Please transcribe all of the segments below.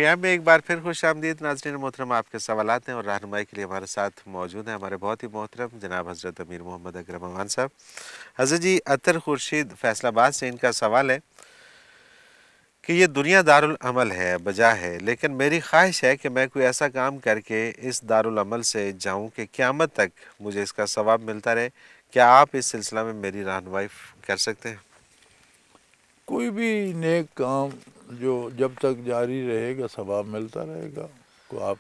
Programme میں ایک بار پھر خوش آمدید ناظرین محترم، آپ کے سوالات ہیں اور رہنمائی کے لیے ہمارے ساتھ موجود ہیں ہمارے بہت ہی محترم جناب حضرت امیر محمد اکرم امان صاحب۔ حضرت جی، عطر خورشید فیصل آباد سے ان کا سوال ہے کہ یہ دنیا دارالعمل ہے، بجا ہے، لیکن میری خواہش ہے کہ میں کوئی ایسا کام کر کے اس دارالعمل سے جاؤں کہ قیامت تک مجھے اس کا ثواب ملتا رہے۔ کیا آپ اس سلسلہ میں میری رہنمائی کر سکتے ہیں؟ کوئی بھی نیک کام جو جب تک جاری رہے گا ثواب ملتا رہے گا۔ کو آپ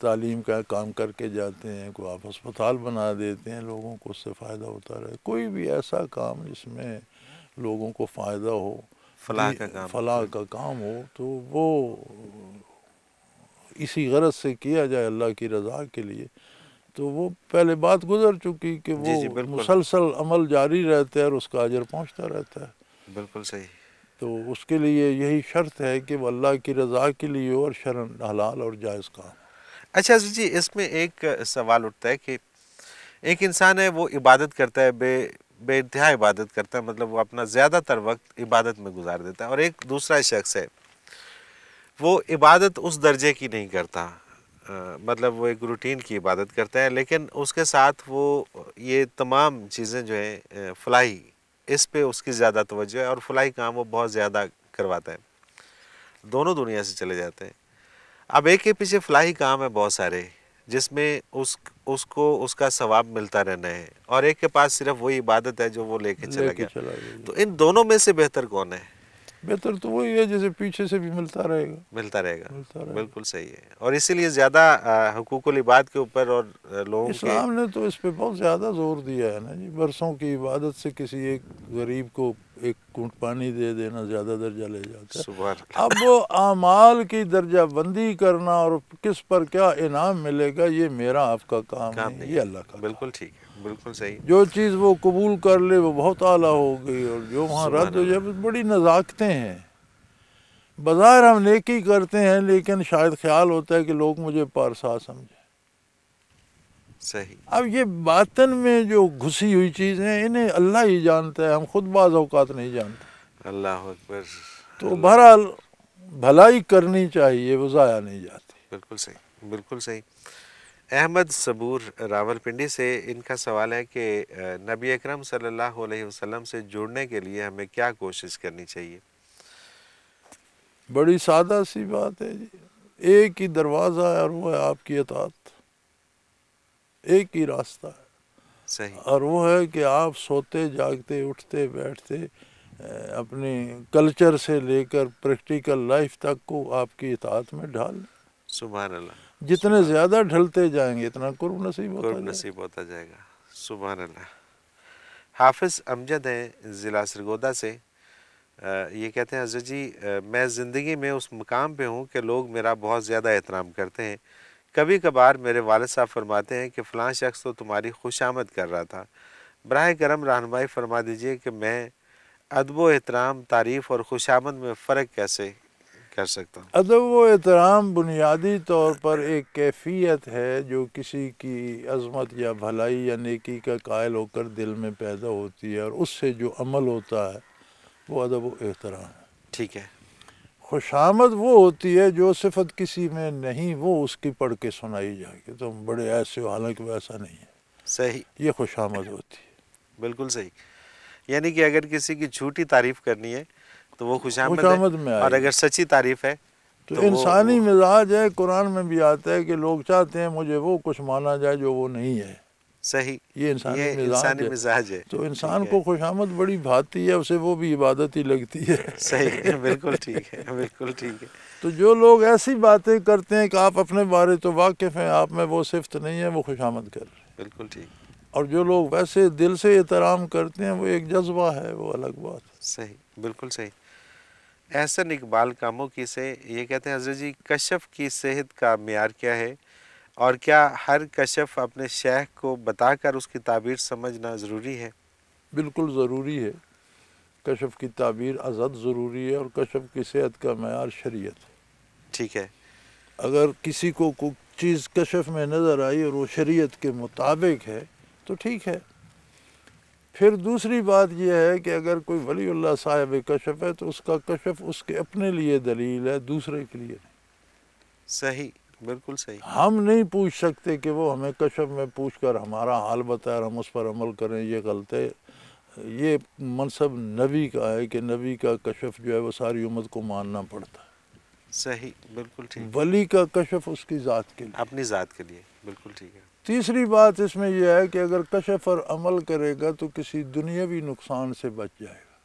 تعلیم کا کام کر کے جاتے ہیں، کو آپ ہسپتال بنا دیتے ہیں، لوگوں کو اس سے فائدہ ہوتا رہے۔ کوئی بھی ایسا کام جس میں لوگوں کو فائدہ ہو، فلاح کا کام۔ فلاح کا کام ہو، تو وہ اسی غرض سے کیا جائے اللہ کی رضا کے لیے، تو وہ پہلے بات گزر چکی کہ وہ جی بالکل مسلسل عمل جاری رہتا ہے اور اس کا اجر پہنچتا رہتا ہے۔ بالکل صحیح۔ تو اس کے لیے یہی شرط ہے کہ وہ اللہ کی رضا کے لیے اور شرعاً حلال اور جائز کام۔ اچھا جی، اس میں ایک سوال اٹھتا ہے کہ ایک انسان ہے، وہ عبادت کرتا ہے، بے انتہا عبادت کرتا ہے، مطلب وہ اپنا زیادہ تر وقت عبادت میں گزار دیتا ہے، اور ایک دوسرا شخص ہے وہ عبادت اس درجے کی نہیں کرتا، مطلب وہ ایک روٹین کی عبادت کرتا ہے، لیکن اس کے ساتھ وہ یہ تمام چیزیں جو ہیں فلاحی، اس پہ اس کی زیادہ توجہ ہے اور فلاحی کام وہ بہت زیادہ کرواتا ہے، دونوں دنیا سے چلے جاتے ہیں۔ اب ایک کے پیچھے فلاحی کام ہے بہت سارے جس میں اس کو اس کا ثواب ملتا رہنا ہے، اور ایک کے پاس صرف وہی عبادت ہے جو وہ لے کے چلا گیا، چلا گیا۔ تو ان دونوں میں سے بہتر کون ہے؟ بہتر تو وہی ہے جیسے پیچھے سے بھی ملتا رہے گا۔ ملتا رہے گا، ملتا رہے گا۔ بالکل صحیح ہے، اور اسی لیے زیادہ حقوق العباد کے اوپر اور لوگوں کے اسلام نے تو اس پہ بہت زیادہ زور دیا ہے نا جی۔ برسوں کی عبادت سے کسی ایک غریب کو ایک گھونٹ پانی دے دینا زیادہ درجہ لے جاتا ہے۔ سبحان اب اعمال کی درجہ بندی کرنا اور کس پر کیا انعام ملے گا، یہ میرا آپ کا کام نہیں، یہ اللہ کا کام۔ بالکل ٹھیک ہے، بالکل صحیح۔ جو چیز وہ قبول کر لے وہ بہت اعلیٰ ہو گئی، اور جو وہاں سبحان رد ہو اللہ۔ جائے بڑی نزاکتیں ہیں۔ بظاہر ہم نیکی کرتے ہیں لیکن شاید خیال ہوتا ہے کہ لوگ مجھے پارسا سمجھیں۔ صحیح۔ اب یہ باطن میں جو گھسی ہوئی چیزیں ہیں انہیں اللہ ہی جانتا ہے، ہم خود بعض اوقات نہیں جانتے۔ اللہ اکبر۔ تو بہرحال بھلائی کرنی چاہیے، وہ ضائع نہیں جاتی۔ بالکل صحیح، بالکل صحیح۔ احمد صبور راول پنڈی سے ان کا سوال ہے کہ نبی اکرم صلی اللہ علیہ وسلم سے جڑنے کے لیے ہمیں کیا کوشش کرنی چاہیے؟ بڑی سادہ سی بات ہے جی، ایک ہی دروازہ ہے اور وہ ہے آپ کی اطاعت، ایک ہی راستہ ہے، صحیح۔ اور وہ ہے کہ آپ سوتے جاگتے اٹھتے بیٹھتے اپنے کلچر سے لے کر پریکٹیکل لائف تک کو آپ کی اطاعت میں ڈھال لیں۔ سبحان اللہ۔ جتنے زیادہ ڈھلتے جائیں گے اتنا قرب نصیب ہوتا قرب جائے گا۔ نصیب ہوتا جائے گا۔ سبحان اللہ۔ حافظ امجد ہیں ضلع سرگودا سے، یہ کہتے ہیں حضرت جی، میں زندگی میں اس مقام پہ ہوں کہ لوگ میرا بہت زیادہ احترام کرتے ہیں۔ کبھی کبھار میرے والد صاحب فرماتے ہیں کہ فلاں شخص تو تمہاری خوش آمد کر رہا تھا، براہ کرم رہنمائی فرما دیجئے کہ میں ادب و احترام، تعریف اور خوش آمد میں فرق کیسے کر سکتا ہوں؟ ادب و احترام بنیادی طور پر ایک کیفیت ہے جو کسی کی عظمت یا بھلائی یا نیکی کا قائل ہو کر دل میں پیدا ہوتی ہے، اور اس سے جو عمل ہوتا ہے وہ ادب و احترام ہے۔ ٹھیک ہے۔ خوش آمد وہ ہوتی ہے جو صفت کسی میں نہیں، وہ اس کی پڑھ کے سنائی جائے کہ تم بڑے ایسے ہو، حالانکہ وہ ایسا نہیں ہے، صحیح، یہ خوش آمد ہوتی ہے۔ بالکل صحیح۔ یعنی کہ اگر کسی کی جھوٹی تعریف کرنی ہے تو وہ خوش خوش آمد ہے، آمد میں اور آئے اگر گی۔ سچی تعریف ہے تو تو انسانی وہ مزاج ہے، قرآن میں بھی آتا ہے کہ لوگ چاہتے ہیں مجھے وہ کچھ مانا جائے جو وہ نہیں ہے۔ صحیح، یہ انسانی یہ مزاج انسانی ہے۔ مزاج ہے۔ تو انسان ٹھیک ہے، کو خوش آمد بڑی بھاتی ہے، اسے وہ بھی عبادت ہی لگتی ہے۔ صحیح، بالکل ٹھیک ہے، بالکل ٹھیک ہے۔ تو جو لوگ ایسی باتیں کرتے ہیں کہ آپ اپنے بارے تو واقف ہیں، آپ میں وہ صفت نہیں ہے، وہ خوش آمد کر رہے ہیں۔ بالکل ٹھیک۔ اور جو لوگ ویسے دل سے احترام کرتے ہیں وہ ایک جذبہ ہے، وہ الگ بات ہے۔ صحیح، بالکل صحیح۔ احسن اقبال کاموں کی سے یہ کہتے ہیں حضرت جی، کشف کی صحت کا معیار کیا ہے، اور کیا ہر کشف اپنے شیخ کو بتا کر اس کی تعبیر سمجھنا ضروری ہے؟ بالکل ضروری ہے، کشف کی تعبیر ازحد ضروری ہے، اور کشف کی صحت کا معیار شریعت ہے۔ ٹھیک ہے۔ اگر کسی کو کوئی چیز کشف میں نظر آئی اور وہ شریعت کے مطابق ہے تو ٹھیک ہے، پھر دوسری بات یہ ہے کہ اگر کوئی ولی اللہ صاحب کشف ہے تو اس کا کشف اس کے اپنے لیے دلیل ہے، دوسرے کے لیے نہیں۔ صحیح، بالکل صحیح۔ ہم نہیں پوچھ سکتے کہ وہ ہمیں کشف میں پوچھ کر ہمارا حال بتائے اور ہم اس پر عمل کریں، یہ غلط ہے۔ یہ منصب نبی کا ہے کہ نبی کا کشف جو ہے وہ ساری امت کو ماننا پڑتا ہے۔ صحیح، بالکل ٹھیک۔ ولی کا کشف اس کی ذات کے لیے۔ اپنی ذات کے لیے، بالکل ٹھیک ہے۔ تیسری بات اس میں یہ ہے کہ اگر کشف پر عمل کرے گا تو کسی دنیاوی نقصان سے بچ جائے گا،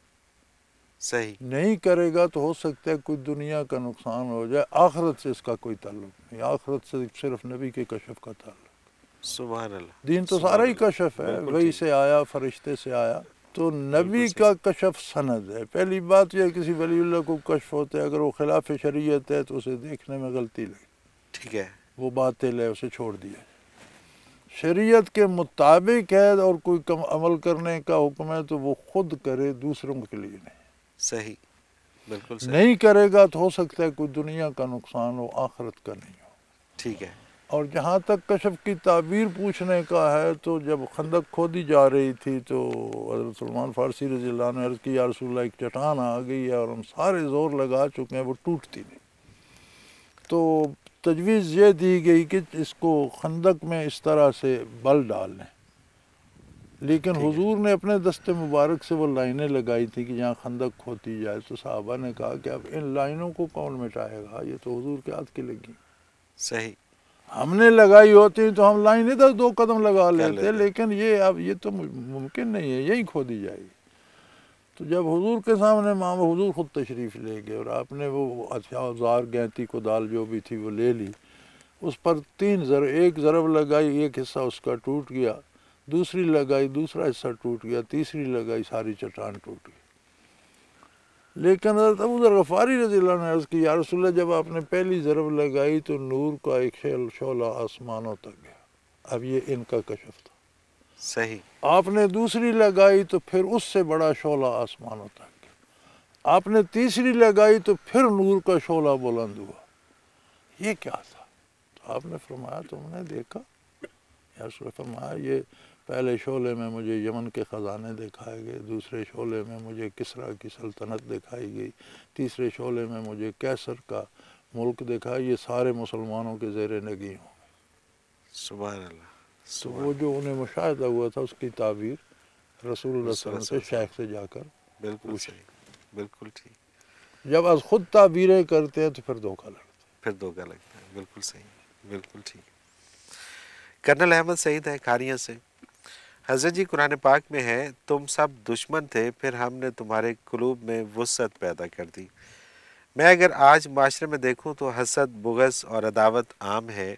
صحیح، نہیں کرے گا تو ہو سکتا ہے کوئی دنیا کا نقصان ہو جائے، آخرت سے اس کا کوئی تعلق نہیں، آخرت سے صرف نبی کے کشف کا تعلق۔ سبحان اللہ۔ دین تو سبحان سارا ہی اللہ، کشف ہے، بالکل وہی ٹھیک۔ سے آیا، فرشتے سے آیا، تو نبی صحیح۔ کا کشف سند ہے۔ پہلی بات یہ ہے کسی ولی اللہ کو کشف ہوتا ہے، اگر وہ خلاف شریعت ہے تو اسے دیکھنے میں غلطی لگے، ٹھیک ہے، وہ باطل ہے، اسے چھوڑ دیا جائے۔ شریعت کے مطابق ہے اور کوئی کم عمل کرنے کا حکم ہے تو وہ خود کرے، دوسروں کے لیے نہیں۔ صحیح، بالکل صحیح۔ نہیں کرے گا تو ہو سکتا ہے کوئی دنیا کا نقصان ہو، آخرت کا نہیں ہو۔ ٹھیک ہے، اور جہاں تک کشف کی تعبیر پوچھنے کا ہے تو جب خندق کھودی جا رہی تھی تو حضرت سلمان فارسی رضی اللہ عنہ نے عرض کی، یا رسول اللہ ایک چٹان آ گئی ہے اور ہم سارے زور لگا چکے ہیں، وہ ٹوٹتی نہیں۔ تو تجویز یہ دی گئی کہ اس کو خندق میں اس طرح سے بل ڈال لیں، لیکن ٹھیک ہے۔ حضور نے اپنے دست مبارک سے وہ لائنیں لگائی تھی کہ جہاں خندق کھوتی جائے، تو صحابہ نے کہا کہ اب ان لائنوں کو کون مٹائے گا، یہ تو حضور کے ہاتھ کی لگی۔ صحیح، ہم نے لگائی ہوتی تو ہم لائن ادھر 2 قدم لگا کر لیتے، لیکن یہ اب یہ تو ممکن نہیں ہے، یہی کھودی جائے گی۔ تو جب حضور کے سامنے ماما، حضور خود تشریف لے گئے اور آپ نے وہ اوزار، گینتی، کدال جو بھی تھی وہ لے لی، اس پر 3 ضرب، ایک ضرب لگائی، ایک حصہ اس کا ٹوٹ گیا، دوسری لگائی، دوسرا حصہ ٹوٹ گیا، تیسری لگائی، ساری چٹان ٹوٹ گئی۔ لیکن حضرت ابو ذر غفاری رضی اللہ عنہ نے عرض کی، یا رسول اللہ جب آپ نے پہلی ضرب لگائی تو نور کا ایک شعلہ آسمانوں تک گیا، اب یہ ان کا کشف تھا۔ صحیح، آپ نے دوسری لگائی تو پھر اس سے بڑا شعلہ آسمانوں تک گیا، آپ نے تیسری لگائی تو پھر نور کا شعلہ بلند ہوا۔ یہ کیا تھا؟ تو آپ نے فرمایا، تم نے دیکھا؟ یا رسول اللہ فرمایا، یہ پہلے شعلے میں مجھے یمن کے خزانے دکھائے گئے، دوسرے شعلے میں مجھے کسریٰ کی سلطنت دکھائی گئی، تیسرے شعلے میں مجھے قیصر کا ملک دکھا، یہ سارے مسلمانوں کے زیر نگیں ہوں گے۔ سبحان اللہ، تو وہ جو انہیں مشاہدہ ہوا تھا اس کی تعبیر رسول اللہ صلی اللہ علیہ وسلم سے، شیخ سے جا کر بالکل پوچھ۔ صحیح، بالکل ٹھیک۔ جب از خود تعبیریں کرتے ہیں تو پھر دھوکہ لگتا ہے۔ پھر دھوکہ لگتا ہے، بالکل صحیح، بالکل ٹھیک۔ کرنل احمد سعید ہے کھاریاں سے، حضرت جی قرآن پاک میں ہے، تم سب دشمن تھے، پھر ہم نے تمہارے قلوب میں وسعت پیدا کر دی۔ میں اگر آج معاشرے میں دیکھوں تو حسد، بغض اور عداوت عام ہے،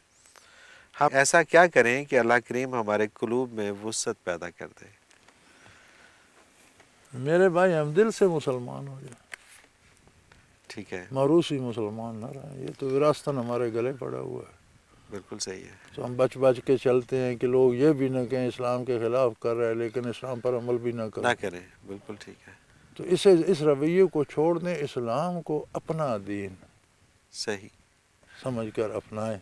ہم ایسا کیا کریں کہ اللہ کریم ہمارے قلوب میں وسعت پیدا کر دے؟ میرے بھائی ہم دل سے مسلمان ہو جائیں، ٹھیک ہے، موروثی مسلمان نہ رہیں، یہ تو وراثتاً ہمارے گلے پڑا ہوا ہے۔ بالکل صحیح ہے، تو ہم بچ بچ کے چلتے ہیں کہ لوگ یہ بھی نہ کہیں اسلام کے خلاف کر رہے ہیں لیکن اسلام پر عمل بھی نہ نہ کریں۔ کریں، بالکل ٹھیک ہے، تو اس رویے کو چھوڑ دیں، اسلام کو اپنا دین صحیح، سمجھ کر اپنائیں،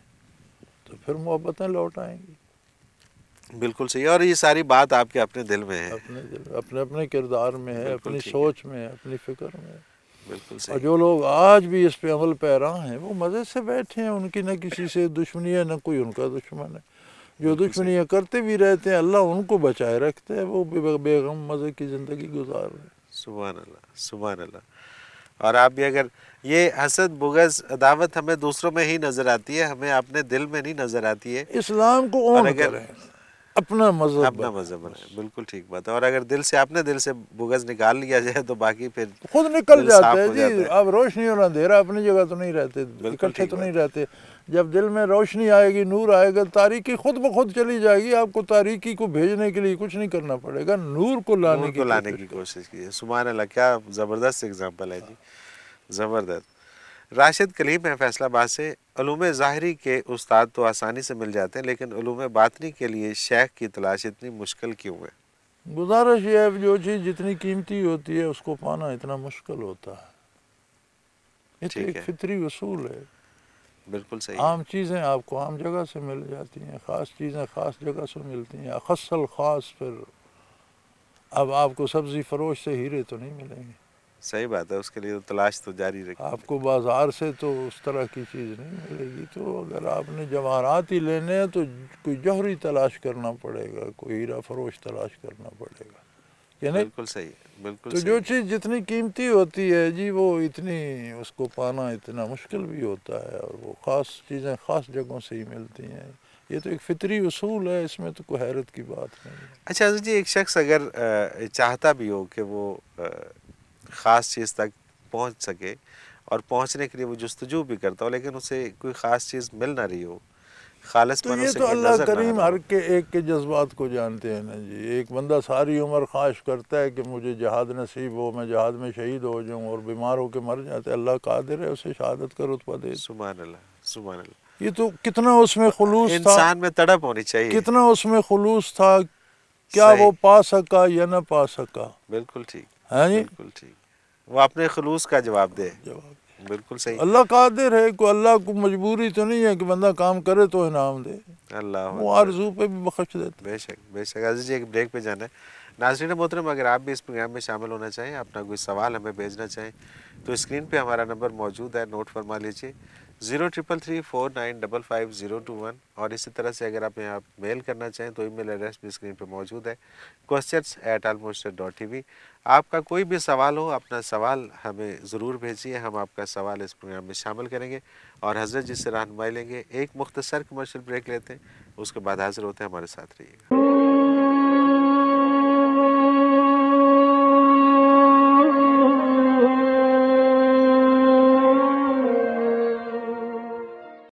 تو پھر محبتیں لوٹ آئیں گی۔ بالکل صحیح، اور یہ ساری بات آپ کے اپنے دل میں ہے، اپنے دل، اپنے کردار میں ہے، بالکل اپنی ٹھیک ہے، سوچ میں ہے، اپنی فکر میں ہے۔ بالکل اور صحیح، جو لوگ آج بھی اس پہ عمل پیرا ہیں وہ مزے سے بیٹھے ہیں، ان کی نہ کسی سے دشمنی ہے، نہ کوئی ان کا دشمن ہے۔ جو بالکل صحیح، دشمنیاں کرتے بھی رہتے ہیں اللہ ان کو بچائے رکھتے ہیں، وہ بے غم مزے کی زندگی گزار رہے ہیں۔ سبحان اللہ، سبحان اللہ۔ اور آپ بھی اگر یہ حسد، بغض، عداوت ہمیں دوسروں میں ہی نظر آتی ہے، ہمیں اپنے دل میں نہیں نظر آتی ہے، اسلام کو اور اون اگر کریں، اپنا مذہب اپنا بنائیں، مذہب بنائے، بالکل ٹھک بات ہے، اور اگر دل سے، اپنے دل سے بغض نکال لیا جائے تو باقی پھر خود نکل دل جاتا صاف ہے ہو جی۔ جاتا ہے، اب روشنی اور اندھیرا اپنی جگہ تو نہیں رہتے، بالکل اکٹھے ٹھیک تو نہیں بات ہے، رہتے۔ جب دل میں روشنی آئے گی، نور آئے گا، تاریکی خود بخود چلی جائے گی، آپ کو تاریکی کو بھیجنے کے لیے کچھ نہیں کرنا پڑے گا، نور کو نور لانے کو کی لانے کوشش کی کریں۔ کوشش کیجیے۔ سبحان اللہ، کیا زبردست اگزامپل ہے جی، زبردست۔ راشد کلیم ہے فیصلہ آباد سے، علوم ظاہری کے استاد تو آسانی سے مل جاتے ہیں، لیکن علوم باطنی کے لیے شیخ کی تلاش اتنی مشکل کیوں ہے؟ گزارش یہ ہے جو چیز جتنی قیمتی ہوتی ہے اس کو پانا اتنا مشکل ہوتا ہے، یہ تو ٹھیک ایک ہے، فطری اصول ہے۔ بالکل صحیح ہے، عام چیزیں آپ کو عام جگہ سے مل جاتی ہیں، خاص چیزیں خاص جگہ سے ملتی ہیں، اخص الخاص پھر اب آپ کو سبزی فروش سے ہیرے تو نہیں ملیں گے، صحیح بات ہے، اس کے لیے تو تلاش تو جاری رکھیں۔ آپ کو بازار سے تو اس طرح کی چیز نہیں ملے گی، تو اگر آپ نے جواہرات ہی لینے ہیں تو کوئی جوہری تلاش کرنا پڑے گا، کوئی ہیرا فروش تلاش کرنا پڑے گا، یعنی بالکل صحیح ہے، بالکل تو جو صحیح ہے۔ چیز جتنی قیمتی ہوتی ہے جی وہ اتنی اس کو پانا اتنا مشکل بھی ہوتا ہے، اور وہ خاص چیزیں خاص جگہوں سے ہی ملتی ہیں، یہ تو ایک فطری اصول ہے، اس میں تو کوئی حیرت کی بات نہیں ہے۔ اچھا حضرت جی، ایک شخص اگر چاہتا بھی ہو کہ وہ خاص چیز تک پہنچ سکے اور پہنچنے کے لیے وہ جستجو بھی کرتا ہو، لیکن اسے کوئی خاص چیز مل نہ رہی ہو، خالص تو پن یہ اسے تو کہیں اللہ نظر نہ آ کریم رہا ہر ہو۔ کے ایک کے جذبات کو جانتے ہیں نا جی، ایک بندہ ساری عمر خواہش کرتا ہے کہ مجھے جہاد نصیب ہو، میں جہاد میں شہید ہو جاؤں، اور بیمار ہو کے مر جاتا ہے، اللہ قادر ہے اسے شہادت کا رتبہ دے دے۔ سبحان اللہ، سبحان اللہ۔ یہ تو کتنا اس میں تو خلوص تھا، انسان میں تڑپ ہونی چاہیے۔ کتنا اس میں خلوص تھا، کیا صحیح، وہ پا سکا یا نہ پا سکا، بالکل ٹھیک، ہے جی؟ بالکل ٹھیک، وہ اپنے خلوص کا جواب دے۔ جواب بالکل تو صحیح۔ اللہ قادر ہے، کو اللہ کو مجبوری تو نہیں ہے کہ بندہ کام کرے تو انعام دے، اللہ وہ اکبر، آرزو پہ بھی بخش دیتا۔ بے شک بے شک۔ عزیز جی، ایک بریک پہ جانا ہے۔ ناظرین محترم، اگر آپ بھی اس پروگرام میں شامل ہونا چاہیں، اپنا کوئی سوال ہمیں بھیجنا چاہیں، تو اسکرین پہ ہمارا نمبر موجود ہے، نوٹ فرما لیجیے، 0333455021، اور اسی طرح سے اگر آپ یہاں میل کرنا چاہیں تو ای میل ایڈریس بھی اسکرین پہ موجود ہے، questions@almustar.tv۔ آپ کا کوئی بھی سوال ہو، اپنا سوال ہمیں ضرور بھیجیے، ہم آپ کا سوال اس پروگرام میں شامل کریں گے اور حضرت جی سے رہنمائی لیں گے۔ ایک مختصر کمرشل بریک لیتے ہیں، اس کے بعد حاضر ہوتے ہیں، ہمارے ساتھ رہیے گا۔